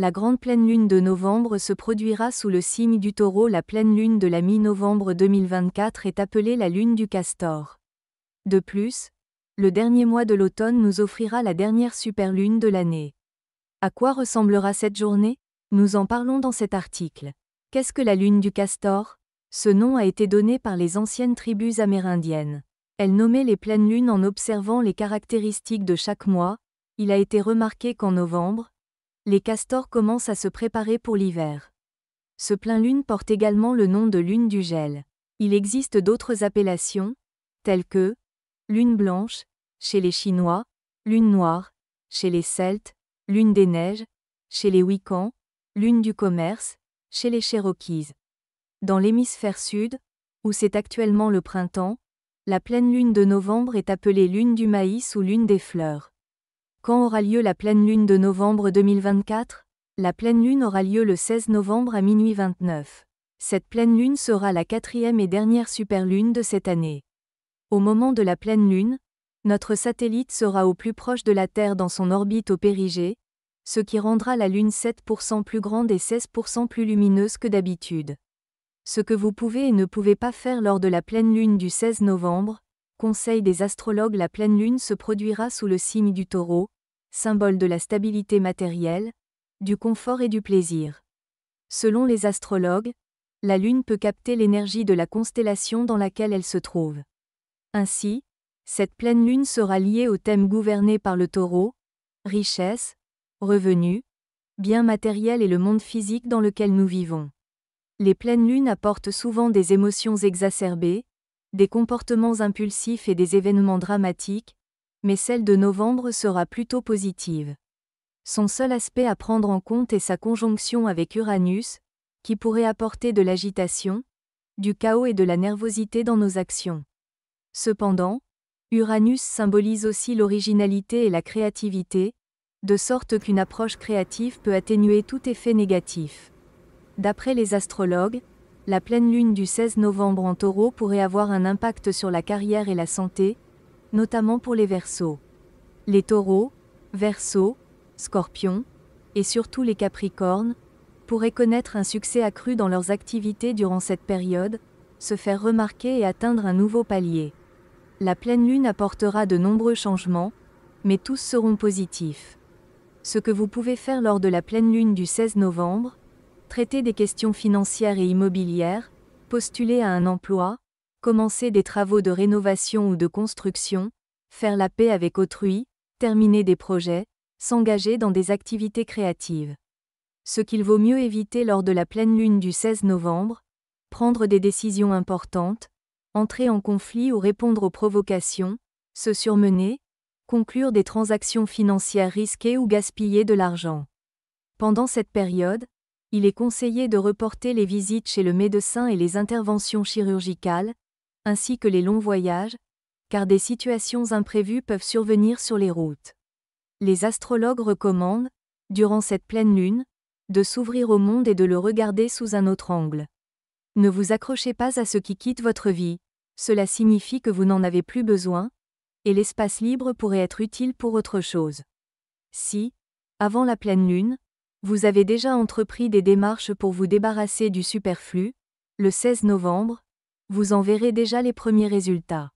La grande pleine lune de novembre se produira sous le signe du Taureau. La pleine lune de la mi-novembre 2024 est appelée la lune du Castor. De plus, le dernier mois de l'automne nous offrira la dernière superlune de l'année. À quoi ressemblera cette journée? Nous en parlons dans cet article. Qu'est-ce que la lune du Castor? Ce nom a été donné par les anciennes tribus amérindiennes. Elles nommaient les pleines lunes en observant les caractéristiques de chaque mois. Il a été remarqué qu'en novembre, les castors commencent à se préparer pour l'hiver. Ce plein lune porte également le nom de lune du gel. Il existe d'autres appellations, telles que lune blanche, chez les Chinois, lune noire, chez les Celtes, lune des neiges, chez les Wiccans, lune du commerce, chez les Cherokees. Dans l'hémisphère sud, où c'est actuellement le printemps, la pleine lune de novembre est appelée lune du maïs ou lune des fleurs. Quand aura lieu la pleine lune de novembre 2024? La pleine lune aura lieu le 16 novembre à minuit 29. Cette pleine lune sera la 4e et dernière superlune de cette année. Au moment de la pleine lune, notre satellite sera au plus proche de la Terre dans son orbite au périgée, ce qui rendra la lune 7% plus grande et 16% plus lumineuse que d'habitude. Ce que vous pouvez et ne pouvez pas faire lors de la pleine lune du 16 novembre, conseil des astrologues. La pleine lune se produira sous le signe du Taureau, symbole de la stabilité matérielle, du confort et du plaisir. Selon les astrologues, la lune peut capter l'énergie de la constellation dans laquelle elle se trouve. Ainsi, cette pleine lune sera liée au thème gouverné par le Taureau, richesse, revenus, biens matériels et le monde physique dans lequel nous vivons. Les pleines lunes apportent souvent des émotions exacerbées, des comportements impulsifs et des événements dramatiques, mais celle de novembre sera plutôt positive. Son seul aspect à prendre en compte est sa conjonction avec Uranus, qui pourrait apporter de l'agitation, du chaos et de la nervosité dans nos actions. Cependant, Uranus symbolise aussi l'originalité et la créativité, de sorte qu'une approche créative peut atténuer tout effet négatif. D'après les astrologues, la pleine lune du 16 novembre en Taureau pourrait avoir un impact sur la carrière et la santé, notamment pour les Verseaux. Les Taureaux, Verseaux, Scorpions, et surtout les Capricornes, pourraient connaître un succès accru dans leurs activités durant cette période, se faire remarquer et atteindre un nouveau palier. La pleine lune apportera de nombreux changements, mais tous seront positifs. Ce que vous pouvez faire lors de la pleine lune du 16 novembre, traiter des questions financières et immobilières, postuler à un emploi, commencer des travaux de rénovation ou de construction, faire la paix avec autrui, terminer des projets, s'engager dans des activités créatives. Ce qu'il vaut mieux éviter lors de la pleine lune du 16 novembre, prendre des décisions importantes, entrer en conflit ou répondre aux provocations, se surmener, conclure des transactions financières risquées ou gaspiller de l'argent. Pendant cette période, il est conseillé de reporter les visites chez le médecin et les interventions chirurgicales, ainsi que les longs voyages, car des situations imprévues peuvent survenir sur les routes. Les astrologues recommandent, durant cette pleine lune, de s'ouvrir au monde et de le regarder sous un autre angle. Ne vous accrochez pas à ce qui quitte votre vie, cela signifie que vous n'en avez plus besoin, et l'espace libre pourrait être utile pour autre chose. Si, avant la pleine lune, vous avez déjà entrepris des démarches pour vous débarrasser du superflu, le 16 novembre, vous en verrez déjà les premiers résultats.